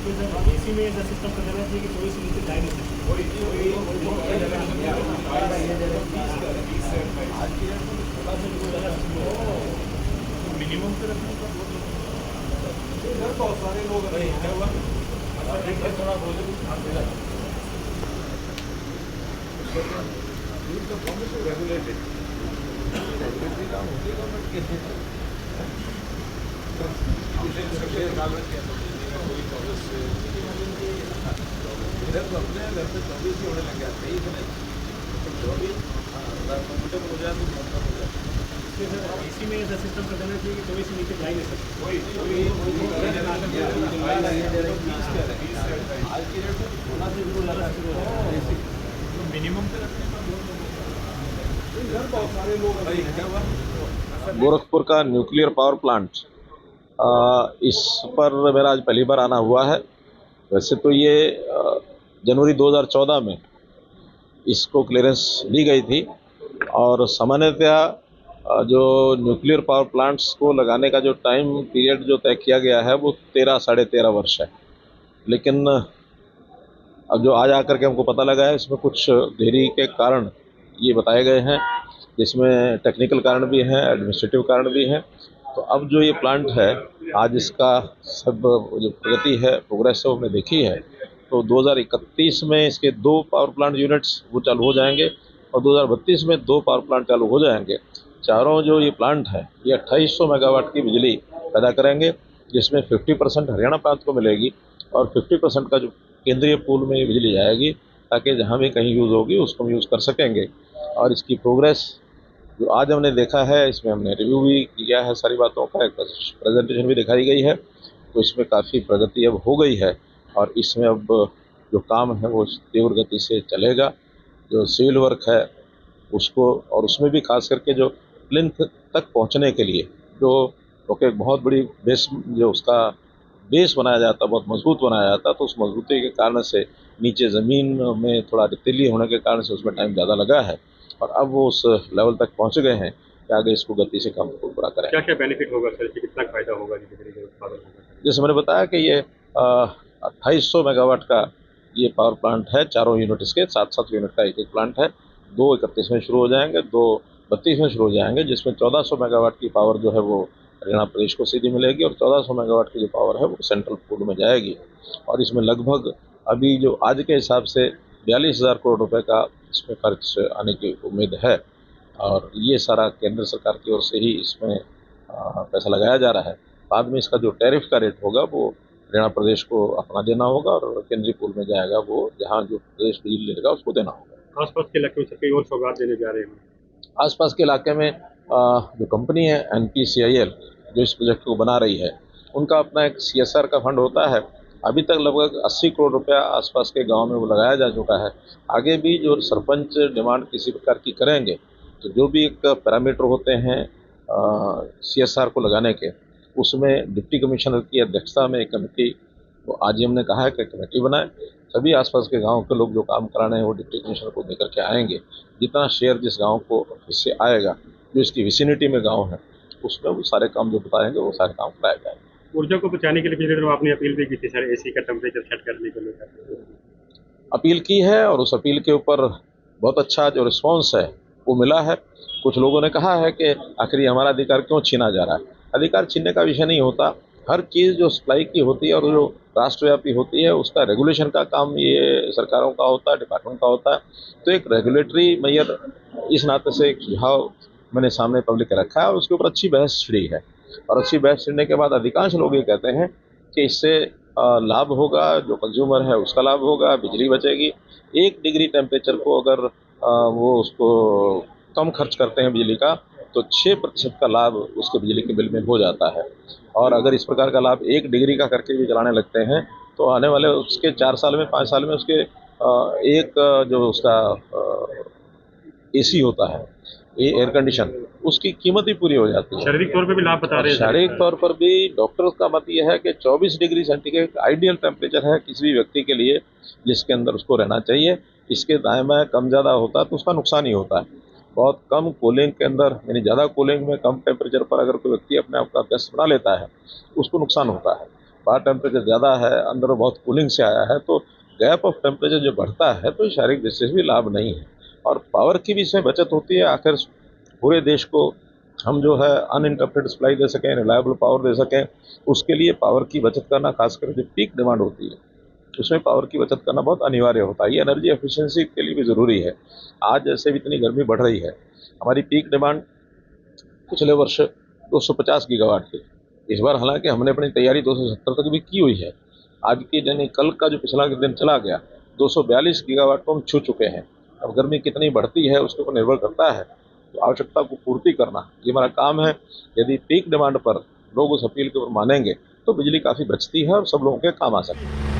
AC में ऐसा system कर देना चाहिए कि 24 से नीचे जा ही नहीं सकते। मिनिमम पे रखने का बहुत सारे लोग थोड़ा बोले रेगुलेटेड इधर तो अपने घर पे 24 ही होने लग गया, 23 नहीं 24 कंप्यूटर हो जाए तो मतलब हो जाए। इसी में ऐसा सिस्टम कर देना चाहिए कि 24 से नीचे जा ही नहीं सकते। आज की डेट में होना से मिनिमम पे रखने का बहुत सारे लोग गोरखपुर का न्यूक्लियर पावर प्लांट, इस पर मेरा आज पहली बार आना हुआ है। वैसे तो ये जनवरी 2014 में इसको क्लियरेंस दी गई थी और सामान्यतया जो न्यूक्लियर पावर प्लांट्स को लगाने का जो टाइम पीरियड जो तय किया गया है वो 13 साढ़े 13 वर्ष है। लेकिन अब जो आज आकर के हमको पता लगा है इसमें कुछ देरी के कारण ये बताए गए हैं, जिसमें टेक्निकल कारण भी हैं, एडमिनिस्ट्रेटिव कारण भी हैं। तो अब जो ये प्लांट है आज इसका सब जो प्रगति है, प्रोग्रेस है, वो हमने देखी है। तो 2031 में इसके 2 पावर प्लांट यूनिट्स वो चालू हो जाएंगे और 2032 में 2 पावर प्लांट चालू हो जाएंगे। चारों जो ये प्लांट है ये 2800 मेगावाट की बिजली पैदा करेंगे, जिसमें 50% हरियाणा प्रांत को मिलेगी और 50% का जो केंद्रीय पूल में ये बिजली जाएगी, ताकि जहाँ भी कहीं यूज़ होगी उसको हम यूज़ कर सकेंगे। और इसकी प्रोग्रेस जो आज हमने देखा है, इसमें हमने रिव्यू भी किया है सारी बातों का, एक प्रेजेंटेशन भी दिखाई गई है। तो इसमें काफ़ी प्रगति अब हो गई है और इसमें अब जो काम है वो तीव्र गति से चलेगा। जो सिविल वर्क है उसको, और उसमें भी खास करके जो प्लिंथ तक पहुंचने के लिए जो एक बहुत बड़ी बेस, जो उसका बेस बनाया जाता, बहुत मजबूत बनाया जाता, तो उस मजबूती के कारण से नीचे ज़मीन में थोड़ा रेतीली होने के कारण से उसमें टाइम ज़्यादा लगा है और अब वो उस लेवल तक पहुंच गए हैं कि आगे इसको गति से काम को पूरा करें। क्या क्या बेनिफिट होगा सर, कितना फायदा होगा बिजली का उत्पादन होगा? जैसे मैंने बताया कि ये 2800 मेगावाट का ये पावर प्लांट है, चारों यूनिट इसके 7-7 यूनिट का एक प्लांट है। 2 31 में शुरू हो जाएंगे, 2 32 में शुरू हो जाएंगे, जिसमें 1400 मेगावाट की पावर जो है वो हरियाणा प्रदेश को सीधी मिलेगी और 1400 मेगावाट की जो पावर है वो सेंट्रल पूल में जाएगी। और इसमें लगभग अभी जो आज के हिसाब से 42,000 करोड़ रुपए का इसमें खर्च आने की उम्मीद है और ये सारा केंद्र सरकार की ओर से ही इसमें पैसा लगाया जा रहा है। बाद में इसका जो टैरिफ का रेट होगा वो हरियाणा प्रदेश को अपना देना होगा और केंद्रीय पूल में जाएगा, वो जहाँ जो प्रदेश बिजली लेगा उसको देना होगा। आसपास के इलाके में सर कोई और सौगात देने जा रहे हैं? आसपास के इलाके में जो कंपनी है NPCIL जो इस प्रोजेक्ट को बना रही है, उनका अपना एक CSR का फंड होता है। अभी तक लगभग 80 करोड़ रुपया आसपास के गांव में वो लगाया जा चुका है। आगे भी जो सरपंच डिमांड किसी प्रकार की करेंगे तो जो भी एक पैरामीटर होते हैं CSR को लगाने के, उसमें डिप्टी कमिश्नर की अध्यक्षता में एक कमेटी, तो आज ही हमने कहा है कि कमेटी बनाए, सभी आसपास के गांव के लोग जो काम कराने हैं वो डिप्टी कमिश्नर को देकर के आएंगे। जितना शेयर जिस गांव को इससे आएगा, जो इसकी विसिनिटी में गांव है, उसमें वो सारे काम जो बताएंगे वो सारे काम कराए जाएंगे। ऊर्जा को बचाने के लिए पिछले दिनों आपने अपील भी की थी सर, एसी का टेम्परेचर सेट करने के लिए अपील की है और उस अपील के ऊपर बहुत अच्छा जो रिस्पॉन्स है वो मिला है। कुछ लोगों ने कहा है कि आखिर हमारा अधिकार क्यों छीना जा रहा है। अधिकार छीनने का विषय नहीं होता, हर चीज़ जो सप्लाई की होती है और जो राष्ट्रव्यापी होती है उसका रेगुलेशन का काम ये सरकारों का होता है, डिपार्टमेंट का होता है। तो एक रेगुलेटरी मेजर इस नाते से एक सुझाव मैंने सामने पब्लिक के रखा है और उसके ऊपर अच्छी बहस छिड़ी है और अच्छी बहस छिड़ने के बाद अधिकांश लोग ये कहते हैं कि इससे लाभ होगा, जो कंज्यूमर है उसका लाभ होगा, बिजली बचेगी। 1 डिग्री टेम्परेचर को अगर वो उसको कम खर्च करते हैं बिजली का, तो 6% का लाभ उसके बिजली के बिल में हो जाता है। और अगर इस प्रकार का लाभ 1 डिग्री का करके भी चलाने लगते हैं तो आने वाले उसके 4 साल में 5 साल में उसके एक जो उसका AC होता है, ये एयर कंडीशन, उसकी कीमत ही पूरी हो जाती है। शारीरिक तौर पे भी लाभ बता रहे हैं। शारीरिक तौर पर भी डॉक्टर का मत ये है कि 24 डिग्री सेंटीग्रेड आइडियल टेम्परेचर है किसी भी व्यक्ति के लिए जिसके अंदर उसको रहना चाहिए। इसके दाएं बाएं कम ज़्यादा होता है तो उसका नुकसान ही होता है। बहुत कम कूलिंग के अंदर, यानी ज़्यादा कूलिंग में कम टेम्परेचर पर अगर कोई व्यक्ति अपने आप का अभ्यस्त बना लेता है उसको नुकसान होता है। बाहर टेम्परेचर ज़्यादा है, अंदर बहुत कूलिंग से आया है, तो गैप ऑफ टेम्परेचर जो बढ़ता है तो शारीरिक दृष्टि से भी लाभ नहीं है। और पावर की भी इसमें बचत होती है। आखिर पूरे देश को हम जो है अनइंटरप्टेड सप्लाई दे सकें, रिलायबल पावर दे सकें, उसके लिए पावर की बचत करना, खासकर जो पीक डिमांड होती है उसमें पावर की बचत करना बहुत अनिवार्य होता है। ये एनर्जी एफिशिएंसी के लिए भी ज़रूरी है। आज जैसे भी इतनी गर्मी बढ़ रही है, हमारी पीक डिमांड पिछले वर्ष 250 गीगावाट थी। इस बार हालांकि हमने अपनी तैयारी 270 तक भी की हुई है। आज की यानी कल का जो पिछला दिन चला गया, 242 गीगावाट को हम छू चुके हैं। अब गर्मी कितनी बढ़ती है उसके ऊपर निर्भर करता है, तो आवश्यकता को पूर्ति करना ये हमारा काम है। यदि पीक डिमांड पर लोग उस अपील के ऊपर मानेंगे तो बिजली काफ़ी बचती है और सब लोगों के काम आ सकती है।